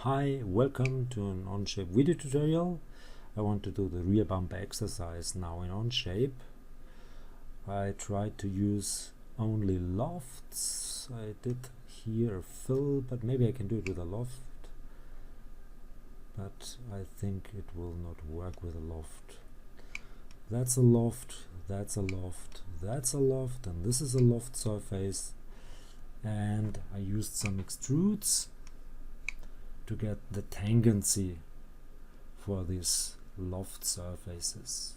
Hi, welcome to an Onshape video tutorial. I want to do the rear bumper exercise now in Onshape. I tried to use only lofts. I did here a fill, but maybe I can do it with a loft. But I think it will not work with a loft. That's a loft, that's a loft, that's a loft, and this is a loft surface. And I used some extrudes to get the tangency for these loft surfaces.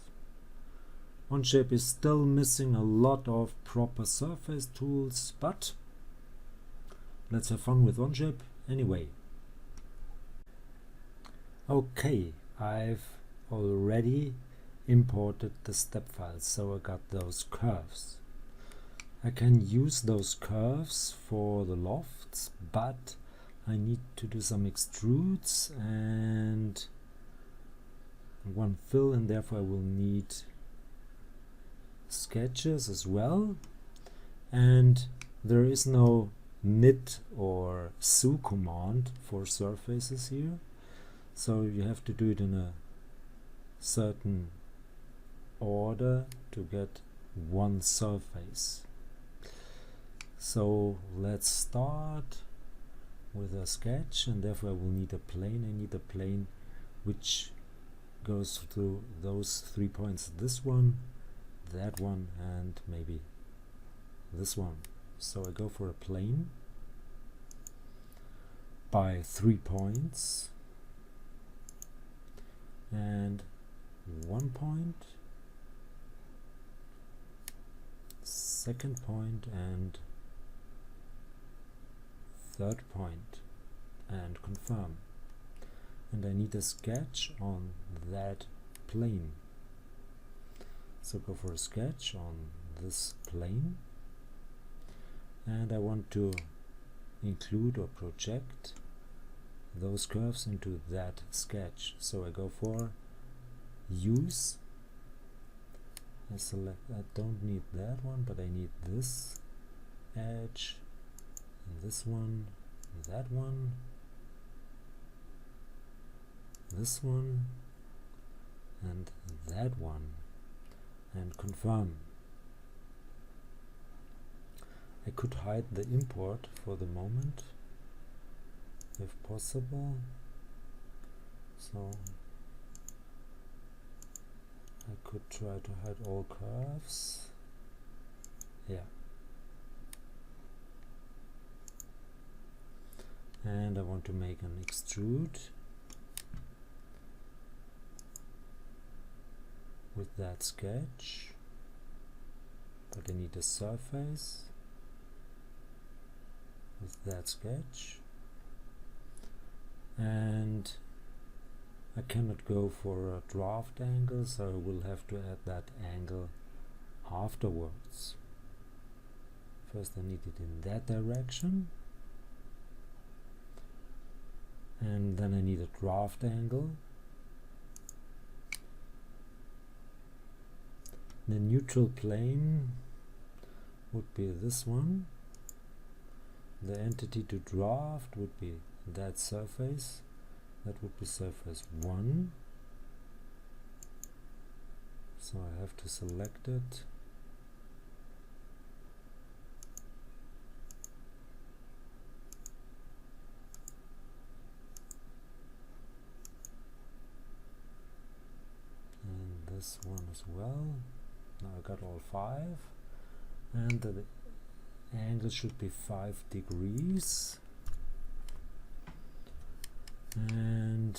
Onshape is still missing a lot of proper surface tools, but let's have fun with Onshape anyway. Okay, I've already imported the step files, so I got those curves. I can use those curves for the lofts, but I need to do some extrudes and one fill, and therefore I will need sketches as well. And there is no knit or sew command for surfaces here, so you have to do it in a certain order to get one surface. So let's start with a sketch, and therefore I will need a plane. I need a plane which goes through those 3 points, this one, that one, and maybe this one. So I go for a plane by 3 points and 1 point, second point, and third point, and confirm. And I need a sketch on that plane, so go for a sketch on this plane, and I want to include or project those curves into that sketch, so I go for use. I select, I don't need that one, but I need this edge, this one, that one, this one, and that one, and confirm. I could hide the import for the moment if possible, so I could try to hide all curves. Yeah. And I want to make an extrude with that sketch, but I need a surface with that sketch, and I cannot go for a draft angle, so I will have to add that angle afterwards. First I need it in that direction, and then I need a draft angle. The neutral plane would be this one. The entity to draft would be that surface. That would be surface 1. So I have to select it. And this one as well. Now I got all 5, and the angle should be 5 degrees, and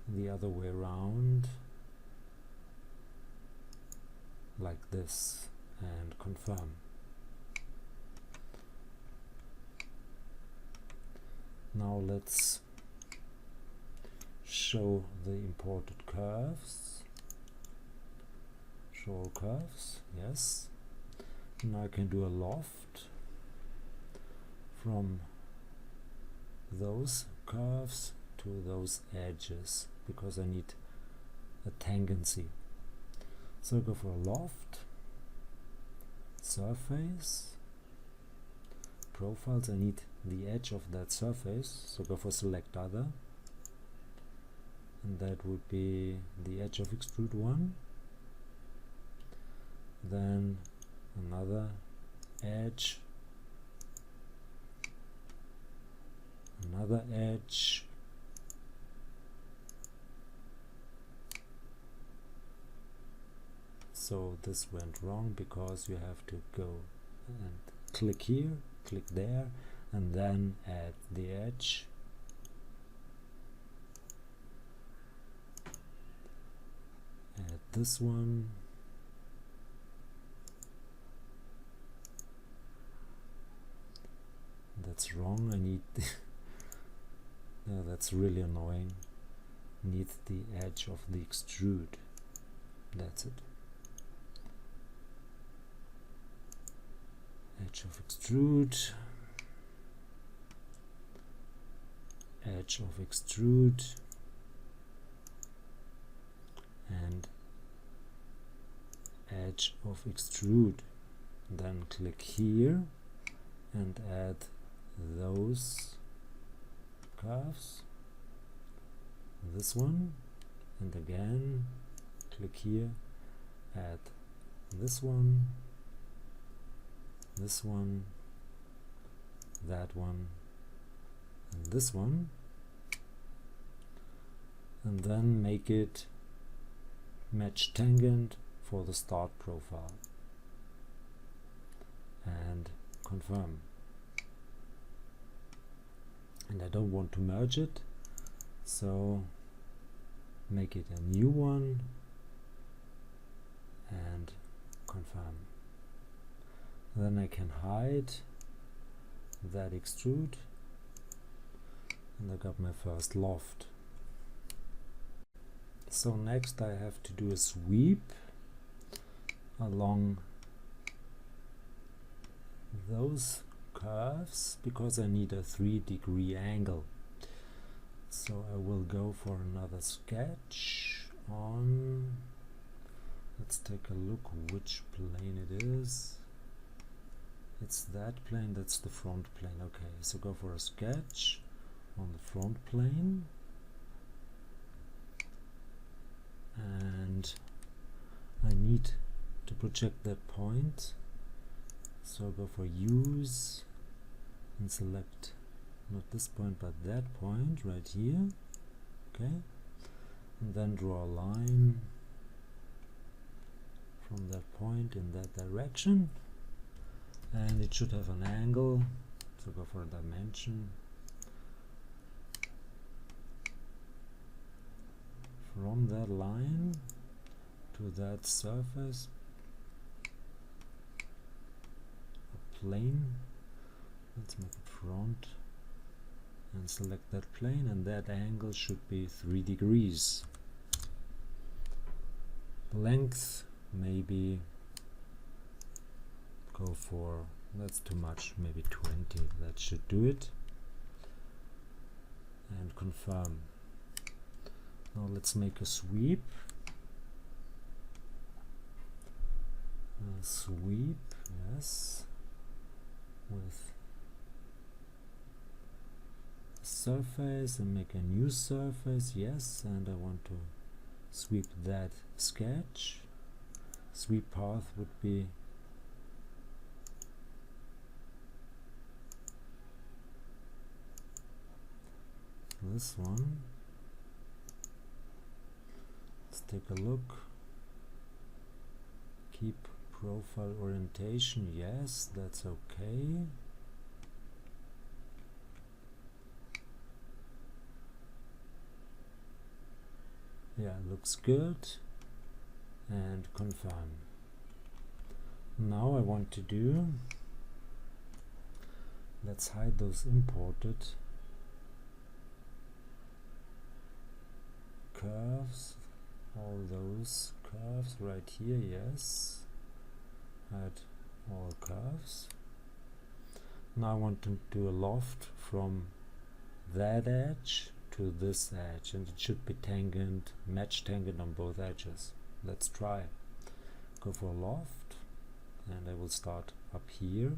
the other way around, like this, and confirm. Now let's show the imported curves. Show all curves, yes. Now I can do a loft from those curves to those edges, because I need a tangency. So I go for a loft, surface, profiles, I need the edge of that surface, so go for select other, and that would be the edge of extrude 1, then another edge, another edge, so this went wrong because you have to go and click here, click there, and then add the edge, add this one, that's wrong, I need no, that's really annoying, need the edge of the extrude, that's it, edge of extrude, edge of extrude, and edge of extrude, then click here and add those curves, this one, and again click here, add this one, that one, and this one, and then make it match tangent for the start profile and confirm. And I don't want to merge it, so make it a new one and confirm. Then I can hide that extrude, and I got my first loft. So next I have to do a sweep along those curves because I need a 3-degree angle. So I will go for another sketch on, let's take a look which plane it is. It's that plane, that's the front plane. Okay, so go for a sketch on the front plane, and I need to project that point, so go for use and select not this point but that point right here. Okay, and then draw a line from that point in that direction, and it should have an angle, so go for a dimension from that line to that surface, a plane, let's make it front, and select that plane, and that angle should be 3 degrees. Length, maybe go for, that's too much, maybe 20, that should do it, and confirm. Now let's make a sweep. Sweep, yes, with surface, and make a new surface, yes, and I want to sweep that sketch. Sweep path would be this one. Let's take a look. Keep profile orientation, yes, that's okay. Yeah, looks good, and confirm. Now I want to do, let's hide those imported curves, all those curves right here, yes, hide all curves. Now I want to do a loft from that edge to this edge, and it should be tangent, match tangent on both edges. Let's try. Go for a loft, and I will start up here,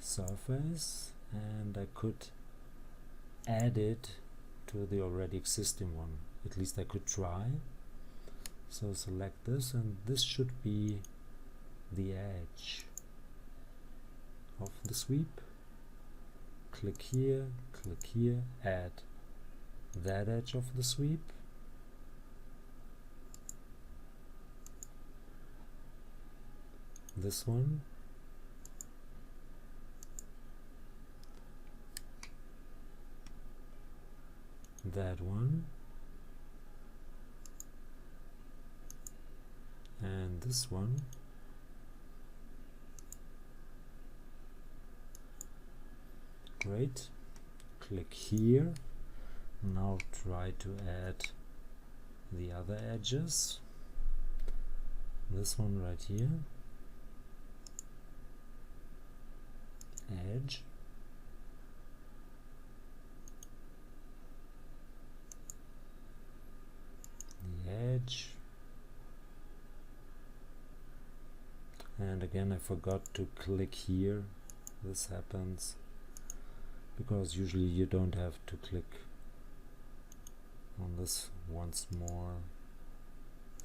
surface, and I could add it to the already existing one. At least I could try. So select this, and this should be the edge of the sweep. Click here, add that edge of the sweep. This one. That one. And this one. Great. Click here. Now try to add the other edges. This one right here. Edge. The edge. And again, I forgot to click here. This happens because usually you don't have to click on this once more,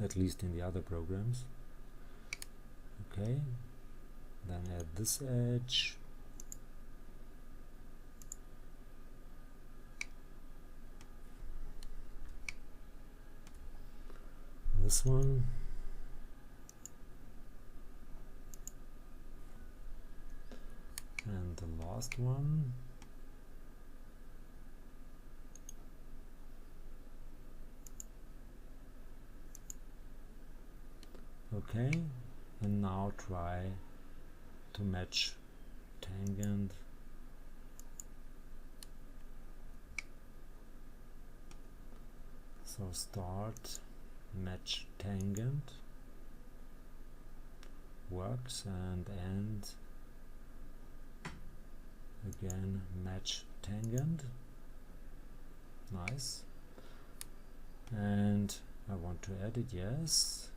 at least in the other programs. Okay, then add this edge. This one. And the last one. Okay, and now try to match tangent. So start, match tangent, works, and end. Again, match tangent. Nice. And I want to edit, yes,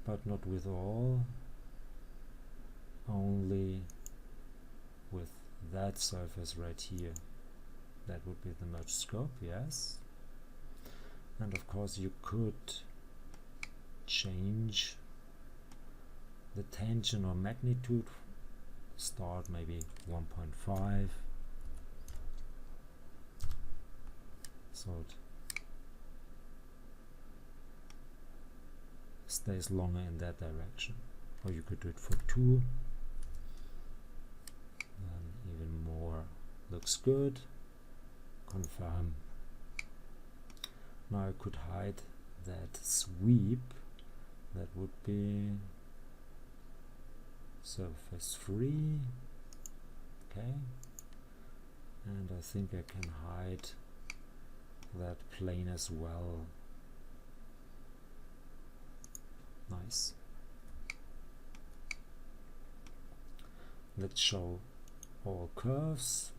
but not with all, only with that surface right here. That would be the merge scope, yes. And of course you could change the tangent or magnitude. Start maybe 1.5, so it stays longer in that direction. Or you could do it for 2, then even more. Looks good. Confirm. Now I could hide that sweep. That would be surface 3. Okay, and I think I can hide that plane as well. Nice. Let's show all curves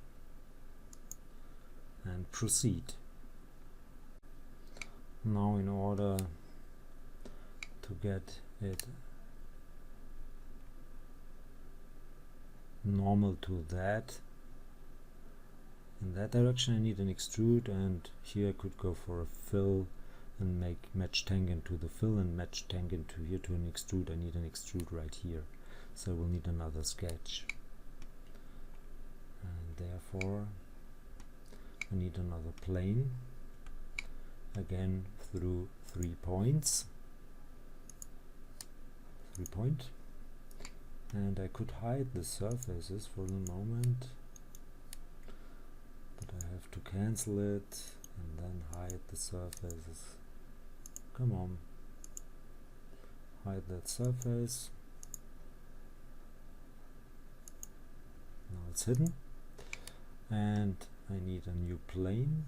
and proceed. Now, in order to get it normal to that, in that direction, I need an extrude, and here I could go for a fill and make match tangent to the fill and match tangent to here to an extrude. I need an extrude right here, so we'll need another sketch, and therefore I need another plane, again through 3 points, 3 point, and I could hide the surfaces for the moment, but I have to cancel it and then hide the surfaces. Come on, hide that surface. Now it's hidden, and I need a new plane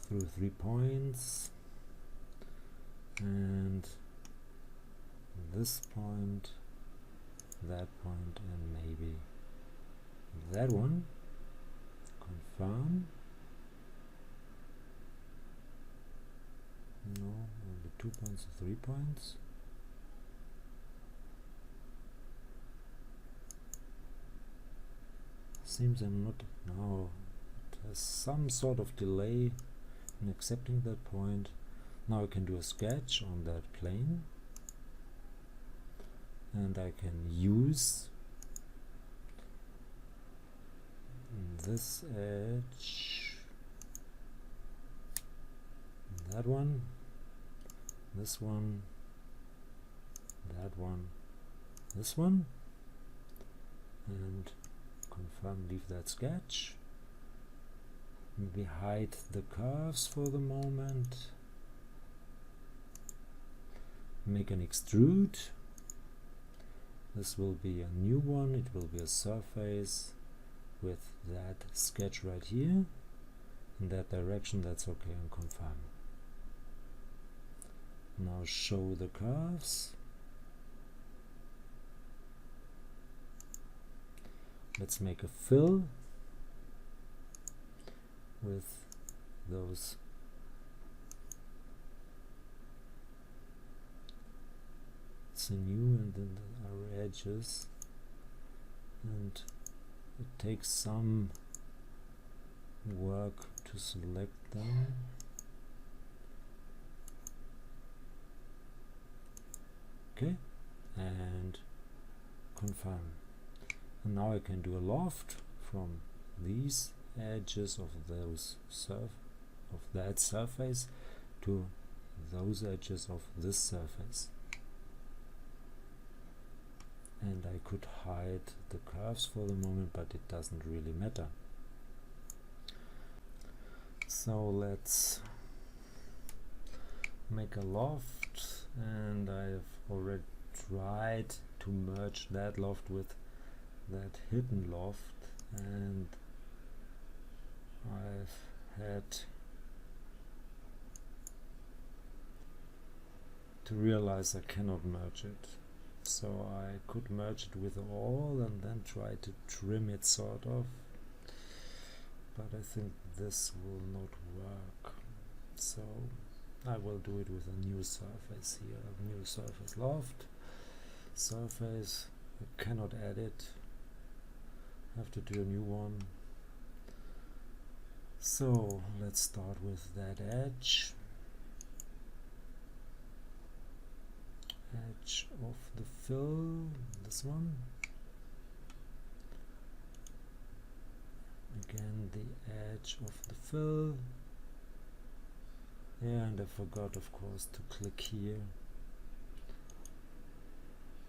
through 3 points, and this point, that point, and maybe that one. Confirm. No, only 2 points or 3 points. seems I'm not now. It has some sort of delay in accepting that point. Now I can do a sketch on that plane, and I can use this edge, that one, this one, that one, this one, and confirm, leave that sketch. Maybe hide the curves for the moment. Make an extrude. This will be a new one. It will be a surface with that sketch right here in that direction. That's okay, and confirm. Now show the curves. Let's make a fill with those sinew and then our edges, and it takes some work to select them. Okay, and confirm. And now I can do a loft from these edges of those of that surface to those edges of this surface. And I could hide the curves for the moment, but it doesn't really matter. So let's make a loft, and I've already tried to merge that loft with that hidden loft, and I've had to realize I cannot merge it. So I could merge it with all and then try to trim it sort of, but I think this will not work. So I will do it with a new surface here, a new surface loft. Surface, I cannot edit, have to do a new one. So let's start with that edge. Edge of the fill, this one. Again, the edge of the fill. Yeah, and I forgot, of course, to click here.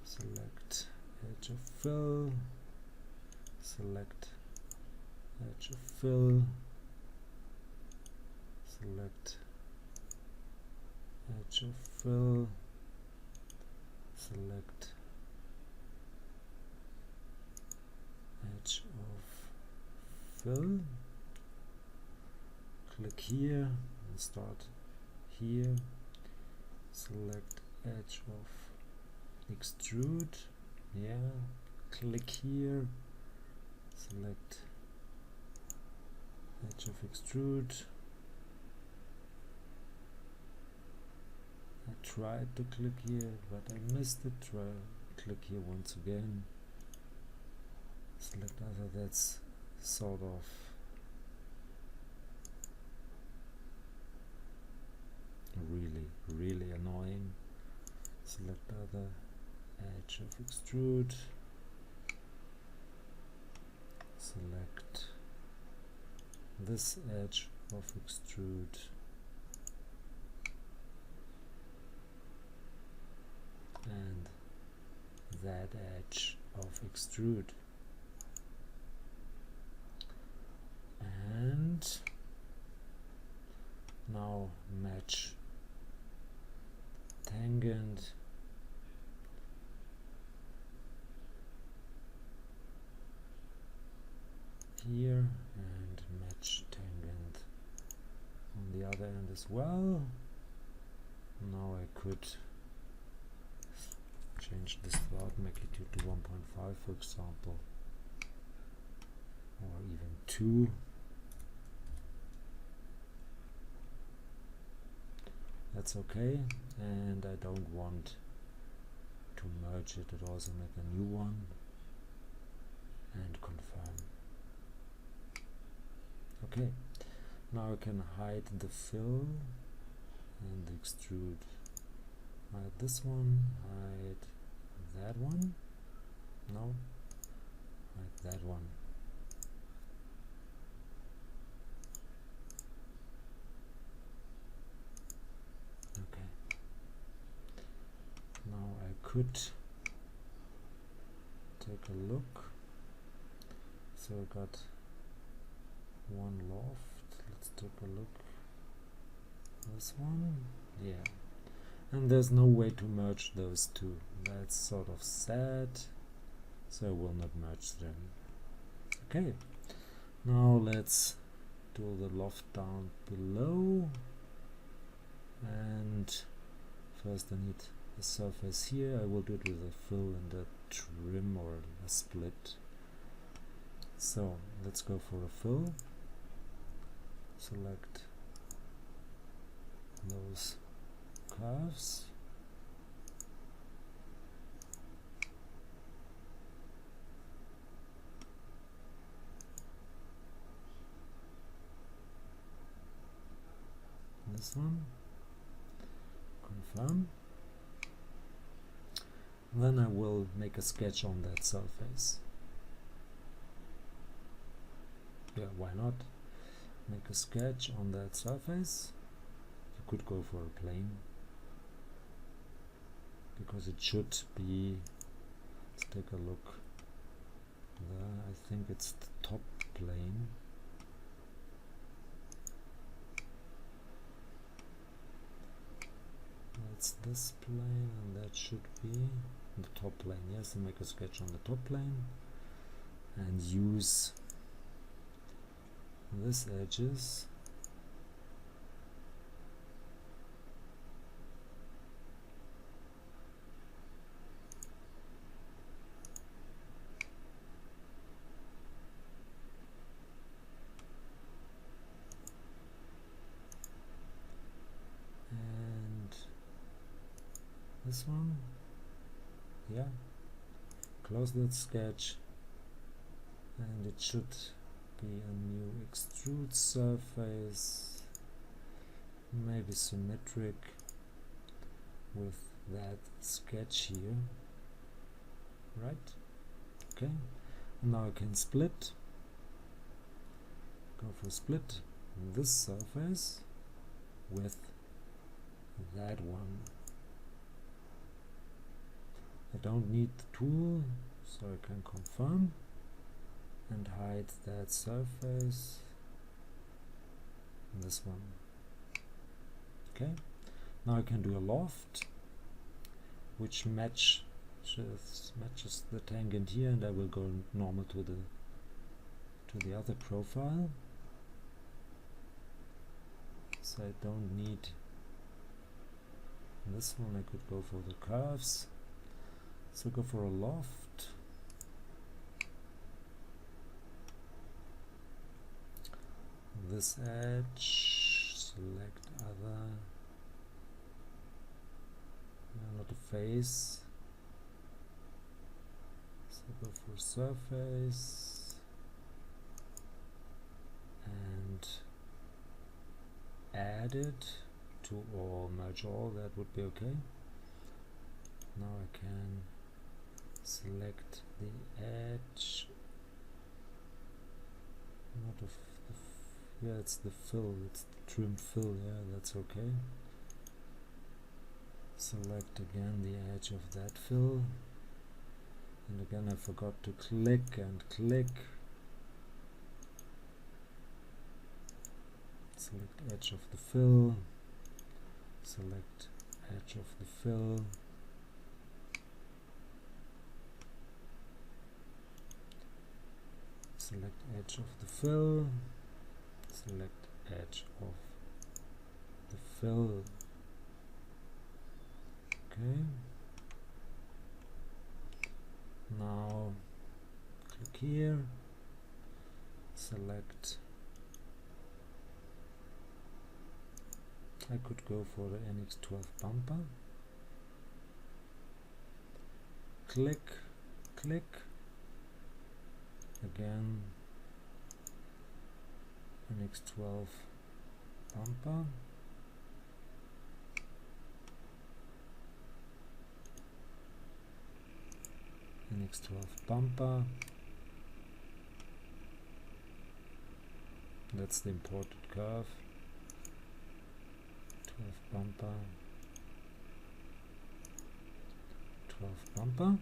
Select edge of fill. Select edge of fill. Select edge of fill. Select edge of fill, click here and start here, select edge of extrude, yeah, click here, select edge of extrude. I tried to click here, but I missed it. Click here once again. Select other. That's sort of really annoying. Select other, edge of extrude. Select this edge of extrude. And that edge of extrude, and now match tangent here and match tangent on the other end as well. Now I could change this throughout magnitude to 1.5, for example, or even 2. That's okay, and I don't want to merge it. It also make a new one and confirm. Okay, now I can hide the fill and extrude. Hide this one, hide that one, no, hide that one. Okay, now I could take a look. So I got one loft. Let's take a look. This one, yeah. And there's no way to merge those two. That's sort of sad. So I will not merge them. Okay. Now let's do the loft down below. And first I need a surface here. I will do it with a fill and a trim or a split. So let's go for a fill. Select those curves. This one. Confirm. Then I will make a sketch on that surface. Yeah, why not? Make a sketch on that surface. You could go for a plane, because it should be, let's take a look there. I think it's the top plane. That's this plane, and that should be the top plane. Yes, and make a sketch on the top plane and use this edges and this one. Yeah, close that sketch, and it should be a new extrude surface, maybe symmetric with that sketch here, right? Okay, and now I can split, go for split this surface with that one. I don't need the tool, so I can confirm and hide that surface, and this one. Okay, now I can do a loft which matches the tangent here, and I will go normal to the other profile, so I don't need this one. I could go for the curves, so go for a loft. This edge, select other, not a face, so go for surface and add it to all, merge all, that would be okay. Now I can select the edge, not of yeah, it's the fill, it's the trim fill, yeah, that's okay. Select again the edge of that fill, and again I forgot to click and click. Select edge of the fill, select edge of the fill, select edge of the fill, select edge of the fill. Okay, now click here, select, I could go for the NX12 bumper, click, click, again NX12 bumper, NX12 bumper, that's the imported curve, 12 bumper, 12 bumper,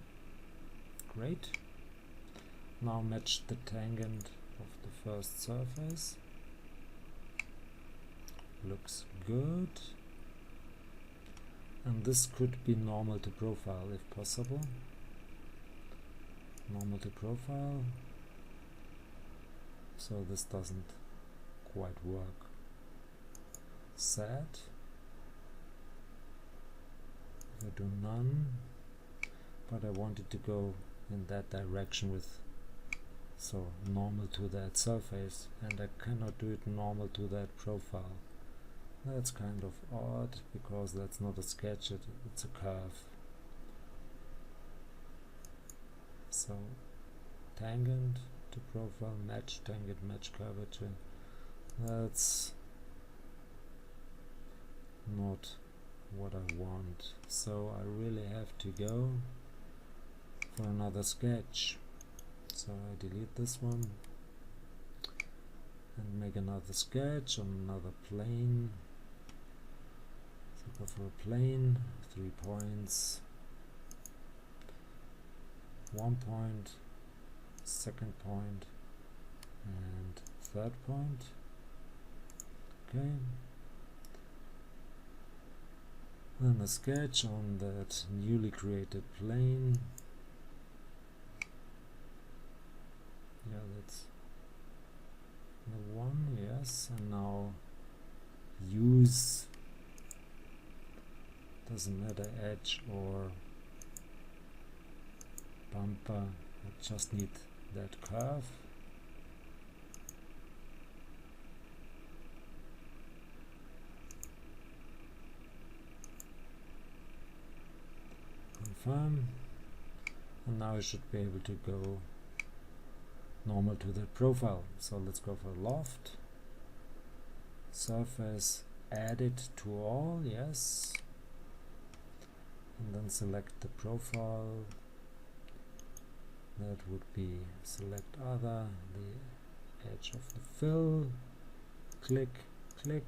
great. Now match the tangent of the first surface, looks good, and this could be normal to profile if possible, normal to profile, so this doesn't quite work. Set, if I do none, but I wanted to go in that direction with, so normal to that surface, and I cannot do it normal to that profile. That's kind of odd, because that's not a sketch, it's a curve. So tangent to profile, match tangent, match curvature. That's not what I want, so I really have to go for another sketch. So I delete this one and make another sketch on another plane. So go for a plane, 3 points, 1 point, second point, and third point. Okay. Then a sketch on that newly created plane. Yeah, that's the one, yes, and now use, doesn't matter, edge or bumper, I just need that curve. Confirm, and now I should be able to go normal to the profile. So let's go for Loft Surface, add it to all, yes, and then select the profile. That would be select other, the edge of the fill, click, click,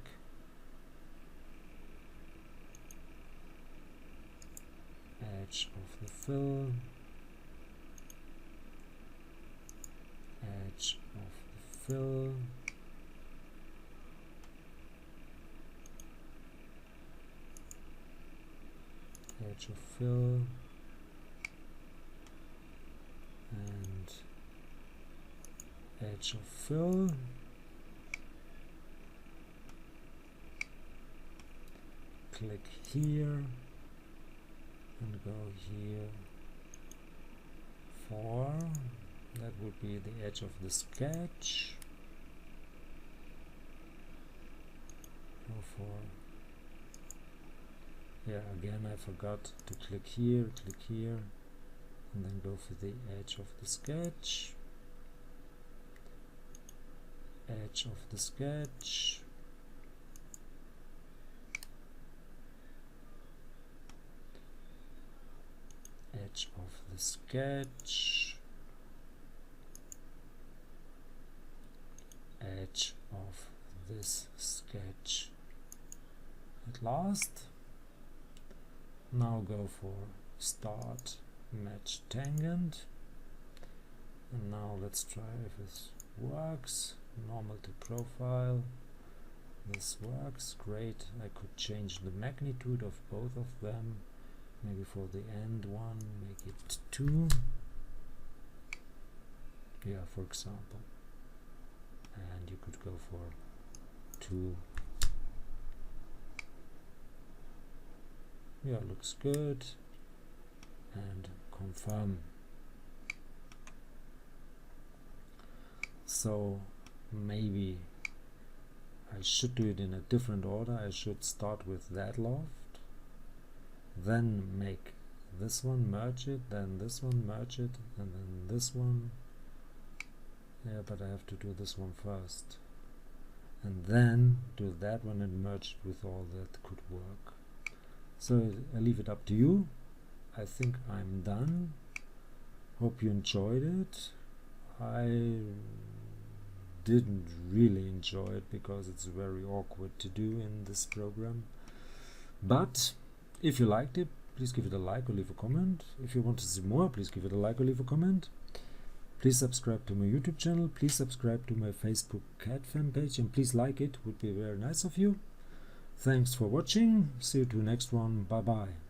edge of the fill, edge of the fill, edge of fill, and edge of fill, click here and go here for, that would be the edge of the sketch. Go for, yeah, again I forgot to click here, and then go for the edge of the sketch, edge of the sketch, edge of the sketch, edge of this sketch. At last, now go for start match tangent, and now let's try if this works. Normal to profile, this works, great. I could change the magnitude of both of them, maybe for the end one make it 2, yeah, for example, and you could go for 2. Yeah, looks good, and confirm. So maybe I should do it in a different order. I should start with that loft, then make this one, merge it, then this one, merge it, and then this one. Yeah, but I have to do this one first. and then do that one and merge it with all that could work. So I leave it up to you. I think I'm done. Hope you enjoyed it. I didn't really enjoy it because it's very awkward to do in this program. But if you liked it, please give it a like or leave a comment. If you want to see more, please give it a like or leave a comment. Please subscribe to my YouTube channel. Please subscribe to my Facebook cat fan page, and please like it. Would be very nice of you. Thanks for watching. See you to the next one. Bye bye.